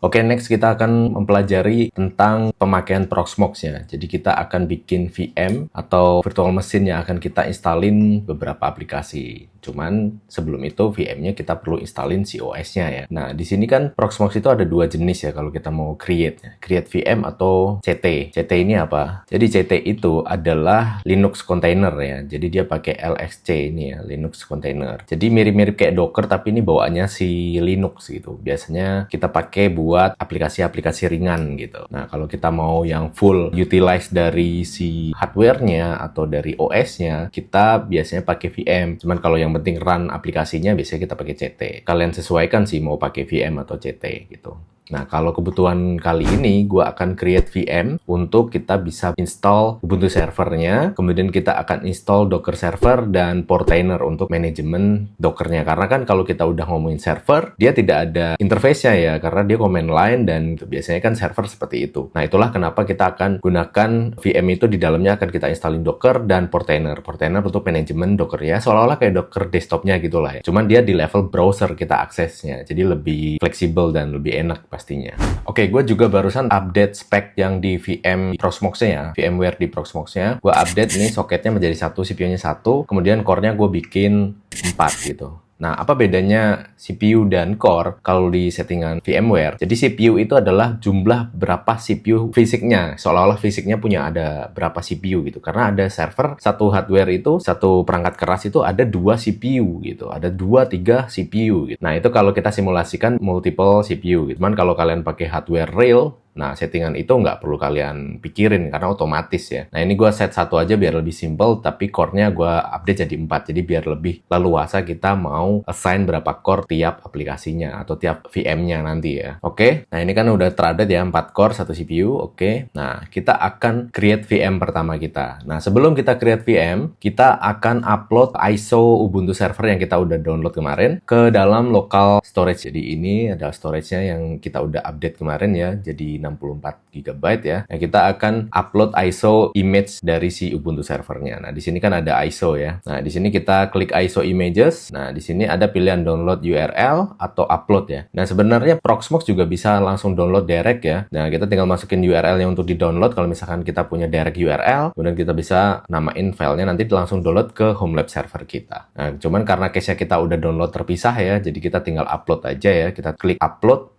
Oke, next kita akan mempelajari tentang pemakaian Proxmox ya. Jadi kita akan bikin VM atau virtual machine yang akan kita installin beberapa aplikasi. Cuman sebelum itu VM-nya kita perlu installin si OS-nya ya. Nah, di sini kan Proxmox itu ada dua jenis ya kalau kita mau create. Create VM atau CT. CT ini apa? Jadi CT itu adalah Linux container ya. Jadi dia pakai LXC ini ya, Linux container. Jadi mirip-mirip kayak Docker tapi ini bawaannya si Linux gitu. Biasanya kita pakai buat aplikasi-aplikasi ringan gitu. Nah, kalau kita mau yang full utilize dari si hardware-nya atau dari OS-nya, kita biasanya pakai VM. Cuman kalau yang penting run aplikasinya biasanya kita pakai CT. Kalian sesuaikan sih mau pakai VM atau CT gitu. Nah, kalau kebutuhan kali ini, gue akan create VM untuk kita bisa install Ubuntu servernya, kemudian kita akan install Docker server dan Portainer untuk manajemen Dockernya. Karena kan kalau kita udah ngomongin server, dia tidak ada interface-nya ya, karena dia command line dan biasanya kan server seperti itu. Nah, itulah kenapa kita akan gunakan VM itu di dalamnya akan kita installin Docker dan Portainer. Portainer untuk manajemen Docker ya, seolah-olah kayak Docker desktopnya gitu lah ya. Cuman dia di level browser kita aksesnya, jadi lebih fleksibel dan lebih enak pastinya. Oke, gue juga barusan update spek yang di VM Proxmox-nya ya, VMware di Proxmox-nya. Gue update nih soketnya menjadi 1, CPU-nya 1, kemudian core-nya gue bikin 4 gitu. Nah, apa bedanya CPU dan core kalau di settingan VMware? Jadi CPU itu adalah jumlah berapa CPU fisiknya. Seolah-olah fisiknya punya ada berapa CPU gitu. Karena ada server, satu hardware itu, satu perangkat keras itu ada 2 CPU gitu. Ada 2-3 CPU gitu. Nah, itu kalau kita simulasikan multiple CPU gitu. Cuman kalau kalian pakai hardware real, nah, settingan itu nggak perlu kalian pikirin karena otomatis ya. Nah, ini gue set 1 aja biar lebih simple, tapi core-nya gue update jadi 4. Jadi biar lebih leluasa kita mau assign berapa core tiap aplikasinya atau tiap VM-nya nanti ya. Oke, nah ini kan udah terupdate ya, 4 core, 1 CPU. Oke, nah kita akan create VM pertama kita. Nah, sebelum kita create VM, kita akan upload ISO Ubuntu server yang kita udah download kemarin ke dalam local storage. Jadi ini ada storage-nya yang kita udah update kemarin ya, jadi 64 GB ya. Nah, kita akan upload ISO image dari si Ubuntu servernya. Nah, di sini kan ada ISO ya. Nah, di sini kita klik ISO images. Nah, di sini ada pilihan download URL atau upload ya. Nah, sebenarnya Proxmox juga bisa langsung download direct ya. Nah, kita tinggal masukin URL-nya untuk di-download kalau misalkan kita punya direct URL. Kemudian kita bisa namain filenya nanti langsung download ke Homelab server kita. Nah, cuman karena case-nya kita udah download terpisah ya, jadi kita tinggal upload aja ya. Kita klik upload.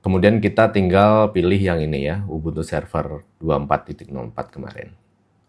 Kemudian kita tinggal pilih yang ini ya, Ubuntu Server 24.04 kemarin.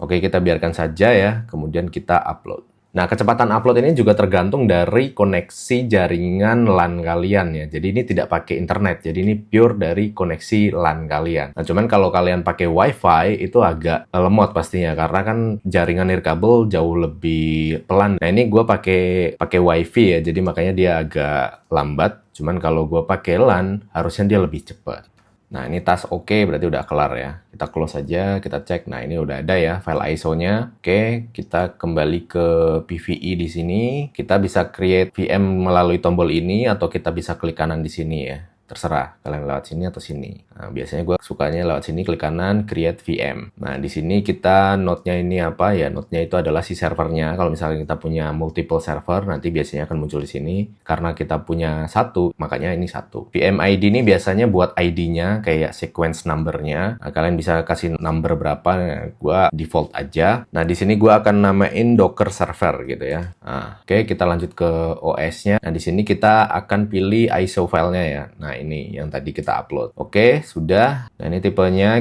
Oke, kita biarkan saja ya, kemudian kita upload. Nah, kecepatan upload ini juga tergantung dari koneksi jaringan LAN kalian ya. Jadi ini tidak pakai internet, jadi ini pure dari koneksi LAN kalian. Nah, cuman kalau kalian pakai WiFi itu agak lemot pastinya, karena kan jaringan nirkabel jauh lebih pelan. Nah, ini gue pakai WiFi ya, jadi makanya dia agak lambat. Cuman kalau gue pakai LAN, harusnya dia lebih cepat. Nah, ini tas oke, berarti udah kelar ya. Kita close aja, kita cek. Nah, ini udah ada ya file ISO-nya. Oke, kita kembali ke PVE di sini. Kita bisa create VM melalui tombol ini atau kita bisa klik kanan di sini ya. Terserah kalian lewat sini atau sini. Nah, biasanya gue sukanya lewat sini, klik kanan, create VM. Nah, di sini kita node-nya ini apa ya? Node-nya itu adalah si servernya. Kalau misalnya kita punya multiple server, nanti biasanya akan muncul di sini. Karena kita punya satu, makanya ini satu. VM ID ini biasanya buat ID-nya, kayak sequence number-nya. Nah, kalian bisa kasih number berapa, nah, gue default aja. Nah, di sini gue akan namain Docker server gitu ya. Nah, oke, kita lanjut ke OS-nya. Nah, di sini kita akan pilih ISO filenya ya. Nah, ini yang tadi kita upload. Oke, sudah. Nah, ini tipenya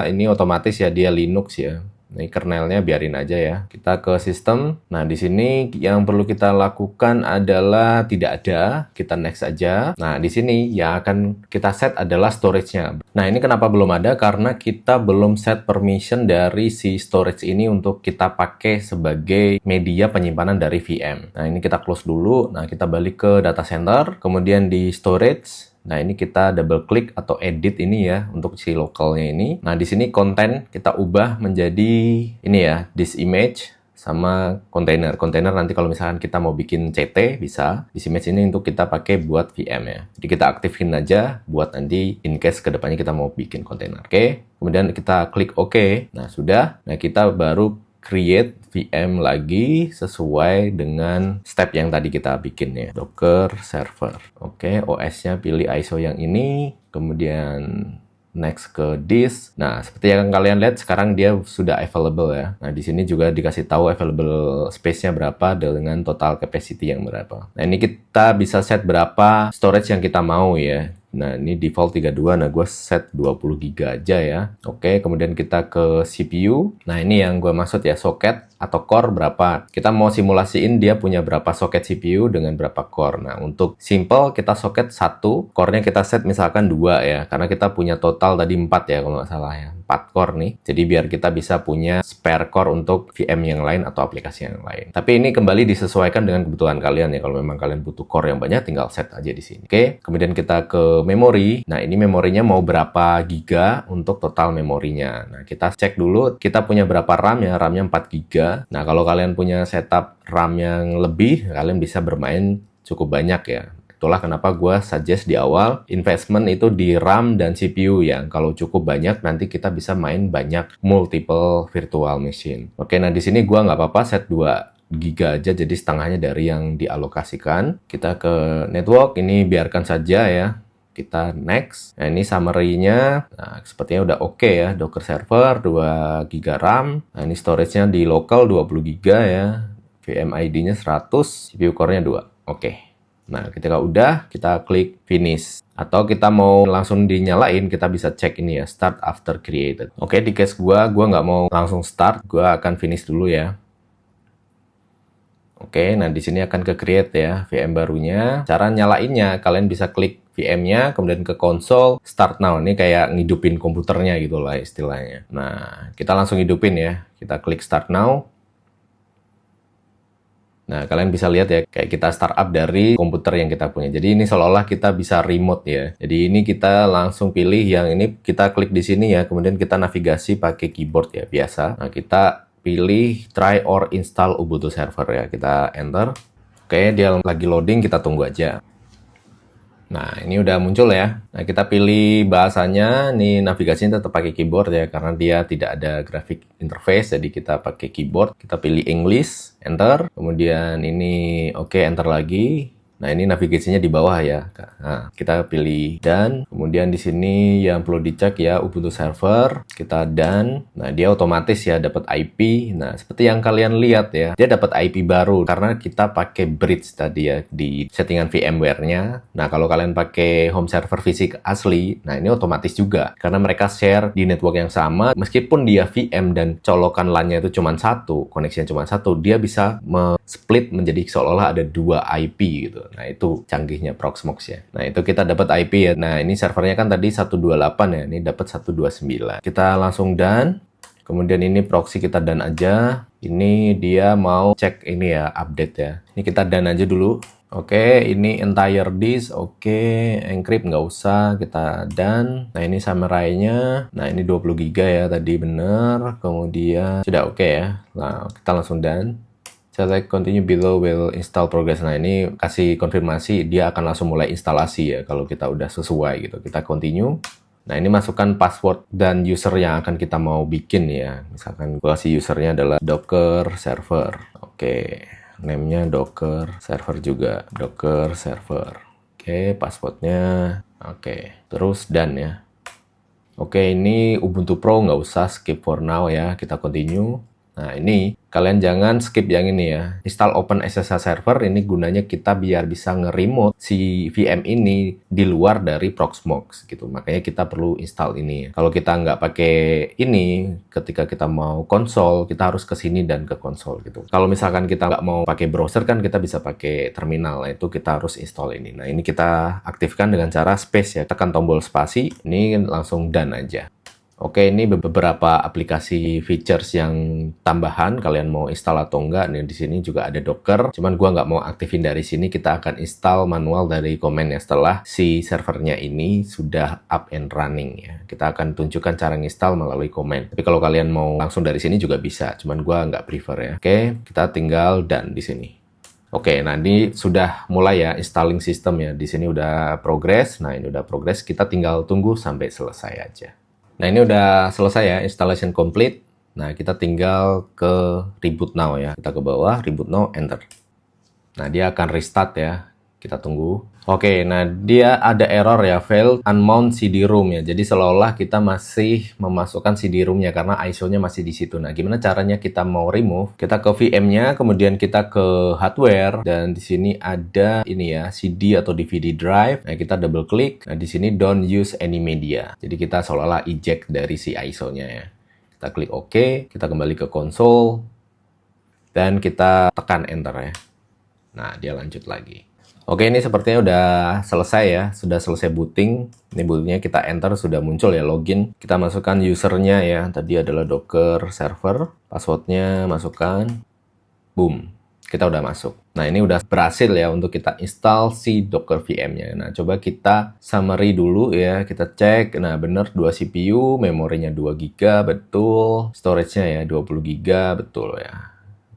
ini otomatis ya, dia Linux ya. Ini kernelnya biarin aja ya. Kita ke sistem. Nah, di sini yang perlu kita lakukan adalah tidak ada. Kita next aja. Nah, di sini yang akan kita set adalah storage-nya. Nah, ini kenapa belum ada? Karena kita belum set permission dari si storage ini untuk kita pakai sebagai media penyimpanan dari VM. Nah, ini kita close dulu. Nah, kita balik ke data center. Kemudian di storage. Nah, ini kita double klik atau edit ini ya untuk si lokalnya ini. Nah, di sini konten kita ubah menjadi ini ya, this image sama container. Container nanti kalau misalkan kita mau bikin CT bisa. This image ini untuk kita pakai buat VM ya. Jadi kita aktifin aja buat nanti in case kedepannya kita mau bikin container. Oke, kemudian kita klik OK. Nah, sudah. Nah, kita baru create VM lagi sesuai dengan step yang tadi kita bikin ya. Docker server. Oke, OS-nya pilih ISO yang ini, kemudian next ke disk. Nah, seperti yang kalian lihat sekarang dia sudah available ya. Nah, di sini juga dikasih tahu available space-nya berapa dengan total capacity yang berapa. Nah, ini kita bisa set berapa storage yang kita mau ya. Nah, ini default 32, nah gue set 20 GB aja ya. Oke, kemudian kita ke CPU. Nah, ini yang gue maksud ya, soket atau core berapa. Kita mau simulasiin dia punya berapa soket CPU dengan berapa core. Nah, untuk simple kita soket 1, core-nya kita set misalkan 2 ya. Karena kita punya total tadi 4 ya kalau nggak salah ya. 4 core nih. Jadi biar kita bisa punya spare core untuk VM yang lain atau aplikasi yang lain. Tapi ini kembali disesuaikan dengan kebutuhan kalian ya. Kalau memang kalian butuh core yang banyak, tinggal set aja di sini. Oke, kemudian kita ke memori. Nah, ini memorinya mau berapa giga untuk total memorinya. Nah, kita cek dulu kita punya berapa RAM ya. RAM-nya 4 giga. Nah, kalau kalian punya setup RAM yang lebih, kalian bisa bermain cukup banyak ya. Itulah kenapa gue suggest di awal investment itu di RAM dan CPU yang kalau cukup banyak nanti kita bisa main banyak multiple virtual machine. Oke, nah di sini gue nggak apa-apa set 2 giga aja, jadi setengahnya dari yang dialokasikan. Kita ke network, ini biarkan saja ya. Kita next. Nah, ini summary-nya. Nah, sepertinya udah oke ya. Docker server 2 GB RAM. Nah, ini storage-nya di local 20 GB ya. VM ID-nya 100, CPU core-nya 2. Oke. Nah, ketika udah, kita klik finish. Atau kita mau langsung dinyalain, kita bisa cek ini ya, start after created. Oke, di case gua nggak mau langsung start, gua akan finish dulu ya. Oke, nah di sini akan ke create ya, VM barunya. Cara nyalainnya, kalian bisa klik VM-nya, kemudian ke console, start now. Ini kayak ngidupin komputernya gitu lah istilahnya. Nah, kita langsung hidupin ya. Kita klik start now. Nah, kalian bisa lihat ya, kayak kita startup dari komputer yang kita punya. Jadi ini seolah-olah kita bisa remote ya. Jadi ini kita langsung pilih yang ini, kita klik di sini ya, kemudian kita navigasi pakai keyboard ya, biasa. Nah, kita pilih try or install Ubuntu server ya, kita enter. Oke, dia lagi loading, kita tunggu aja. Nah, ini udah muncul ya. Nah, kita pilih bahasanya, ini navigasinya tetap pakai keyboard ya, karena dia tidak ada graphic interface, jadi kita pakai keyboard. Kita pilih English, enter. Kemudian ini oke, enter lagi. Nah, ini navigasinya di bawah ya. Nah, kita pilih done. Kemudian di sini yang perlu dicek ya, Ubuntu server. Kita done. Nah, dia otomatis ya dapat IP. Nah, seperti yang kalian lihat ya, dia dapat IP baru karena kita pakai bridge tadi ya di settingan VMware-nya. Nah, kalau kalian pakai home server fisik asli, nah ini otomatis juga karena mereka share di network yang sama. Meskipun dia VM dan colokan LAN-nya itu cuma satu, koneksinya cuma satu, dia bisa split menjadi seolah-olah ada 2 IP gitu. Nah, itu canggihnya Proxmox ya. Nah, itu kita dapat IP ya. Nah, ini servernya kan tadi 128 ya. Ini dapat 129. Kita langsung done. Kemudian ini proxy kita done aja. Ini dia mau cek ini ya, update ya. Ini kita done aja dulu. Oke, ini entire disk. Oke, encrypt nggak usah. Kita done. Nah, ini summary-nya. Nah, ini 20 GB ya tadi bener. Kemudian sudah oke ya. Nah, kita langsung done. Select continue below will install progress. Nah, ini kasih konfirmasi dia akan langsung mulai instalasi ya kalau kita udah sesuai gitu. Kita continue. Nah, ini masukkan password dan user yang akan kita mau bikin ya. Misalkan gua kasih usernya adalah docker server. Oke, name-nya docker server juga. Docker server. Oke, passwordnya. Oke, terus done ya. Oke, ini Ubuntu Pro nggak usah skip for now ya. Kita continue. Nah, ini kalian jangan skip yang ini ya. Install OpenSSH server ini gunanya kita biar bisa nge-remote si VM ini di luar dari Proxmox gitu. Makanya kita perlu install ini. Kalau kita nggak pakai ini, ketika kita mau konsol, kita harus ke sini dan ke konsol gitu. Kalau misalkan kita nggak mau pakai browser kan kita bisa pakai terminal. Nah, itu kita harus install ini. Nah, ini kita aktifkan dengan cara space ya. Tekan tombol spasi, ini langsung done aja. Oke, ini beberapa aplikasi features yang tambahan. Kalian mau install atau enggak? Nih di sini juga ada Docker. Cuman gua nggak mau aktifin dari sini. Kita akan install manual dari komen ya setelah si servernya ini sudah up and running ya. Kita akan tunjukkan cara install melalui komen. Tapi kalau kalian mau langsung dari sini juga bisa. Cuman gua nggak prefer ya. Oke, kita tinggal done di sini. Oke, nah ini sudah mulai ya installing system ya. Di sini udah progress. Nah, ini udah progress. Kita tinggal tunggu sampai selesai aja. Nah, ini udah selesai ya, installation complete. Nah, kita tinggal ke reboot now ya. Kita ke bawah, reboot now, enter. Nah, dia akan restart ya. Kita tunggu. Oke, nah dia ada error ya, failed unmount CD-ROM ya. Jadi seolah-olah kita masih memasukkan CD-ROM-nya karena ISO-nya masih di situ. Nah, gimana caranya kita mau remove? Kita ke VM-nya, kemudian kita ke hardware, dan di sini ada ini ya, CD atau DVD drive. Nah, kita double klik. Nah, di sini don't use any media. Jadi kita seolah-olah eject dari si ISO-nya ya. Kita klik OK, kita kembali ke konsol, dan kita tekan enter ya. Nah, dia lanjut lagi. Oke, ini sepertinya udah selesai ya, sudah selesai booting. Ini bootingnya kita enter, sudah muncul ya login. Kita masukkan usernya ya, tadi adalah Docker server, passwordnya masukkan, boom, kita udah masuk. Nah, ini udah berhasil ya untuk kita install si Docker VM-nya. Nah, coba kita summary dulu ya, kita cek. Nah, bener 2 CPU, memorinya 2 GB, betul. Storage-nya ya 20 GB, betul ya.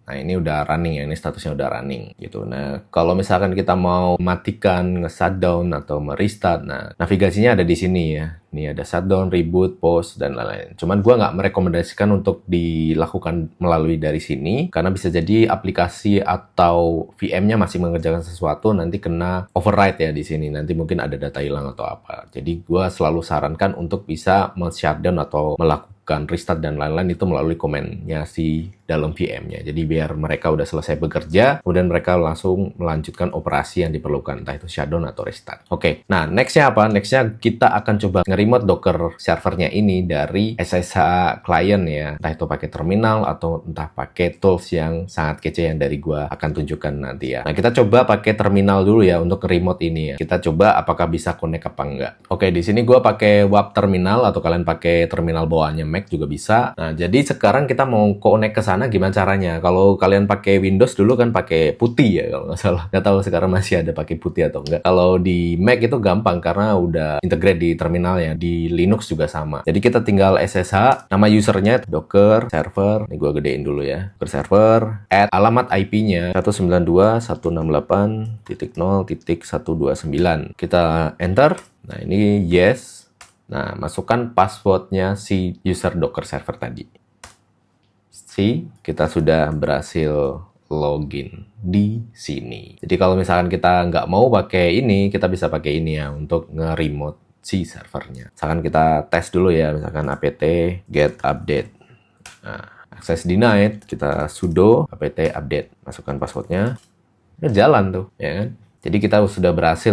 Nah, ini udah running ya, ini statusnya udah running gitu. Nah, kalau misalkan kita mau matikan, nge-shutdown atau merestart, nah navigasinya ada di sini ya. Ini ada shutdown, reboot, pause, dan lain-lain. Cuman gua nggak merekomendasikan untuk dilakukan melalui dari sini, karena bisa jadi aplikasi atau VM-nya masih mengerjakan sesuatu, nanti kena override ya di sini. Nanti mungkin ada data hilang atau apa. Jadi gua selalu sarankan untuk bisa men-shutdown atau melakukan restart dan lain-lain itu melalui komennya si dalam VM-nya. Jadi biar mereka udah selesai bekerja, kemudian mereka langsung melanjutkan operasi yang diperlukan, entah itu shutdown atau restart. Oke, nah next-nya apa? Next-nya kita akan coba nge-remote Docker servernya ini dari SSH client ya, entah itu pakai terminal atau entah pakai tools yang sangat kece yang dari gua akan tunjukkan nanti ya. Nah, kita coba pakai terminal dulu ya untuk remote ini ya. Kita coba apakah bisa connect apa enggak. Oke, di sini gua pakai WAP terminal atau kalian pakai terminal bawaannya Mac juga bisa. Nah, jadi sekarang kita mau connect ke sana gimana caranya? Kalau kalian pakai Windows dulu kan pakai putih ya kalau nggak salah. Nggak tahu sekarang masih ada pakai putih atau enggak. Kalau di Mac itu gampang karena udah integrate di terminalnya. Di Linux juga sama. Jadi kita tinggal SSH, nama usernya Docker server. Ini gua gedein dulu ya. Docker server, add alamat IP-nya 192.168.0.129. Kita enter. Nah, ini yes. Nah, masukkan passwordnya si user Docker server tadi. Kita sudah berhasil login di sini. Jadi kalau misalkan kita nggak mau pakai ini, kita bisa pakai ini ya untuk nge-remote si servernya. Misalkan kita tes dulu ya, misalkan apt get update. Nah, access denied, kita sudo apt update. Masukkan passwordnya, jalan tuh, ya kan? Jadi kita sudah berhasil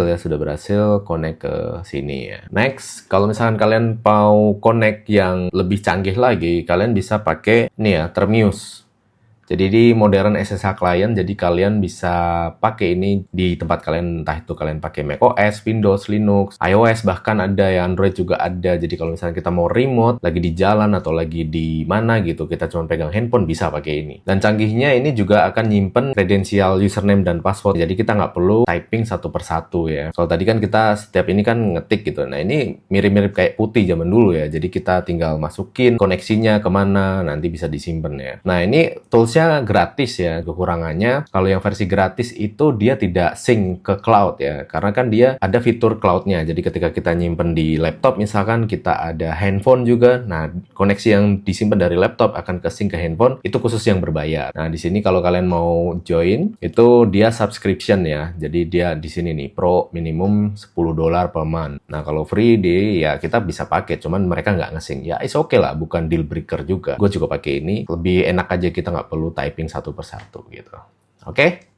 connect ke sini ya. Next, kalau misalkan kalian mau connect yang lebih canggih lagi, kalian bisa pakai ini ya, Termius. Jadi di modern SSH client, jadi kalian bisa pakai ini di tempat kalian, entah itu kalian pakai macOS, Windows, Linux, iOS, bahkan ada ya Android juga ada. Jadi kalau misalnya kita mau remote, lagi di jalan atau lagi di mana gitu, kita cuma pegang handphone bisa pakai ini. Dan canggihnya ini juga akan nyimpen kredensial username dan password. Jadi kita nggak perlu typing satu persatu ya. Kalau tadi kan kita setiap ini kan ngetik gitu. Nah, ini mirip-mirip kayak putih zaman dulu ya. Jadi kita tinggal masukin koneksinya kemana, nanti bisa disimpan ya. Nah, ini tools gratis ya. Kekurangannya kalau yang versi gratis itu dia tidak sync ke cloud ya, karena kan dia ada fitur cloudnya. Jadi ketika kita nyimpen di laptop misalkan, kita ada handphone juga, nah koneksi yang disimpan dari laptop akan ke sync ke handphone, itu khusus yang berbayar. Nah, di sini kalau kalian mau join itu dia subscription ya. Jadi dia di sini nih pro minimum $10 per month. Nah, kalau free ya kita bisa pakai, cuman mereka nggak nge-sync. Ya it's okay lah, bukan deal breaker juga. Gue juga pakai ini, lebih enak aja, kita nggak perlu typing satu persatu gitu. Oke?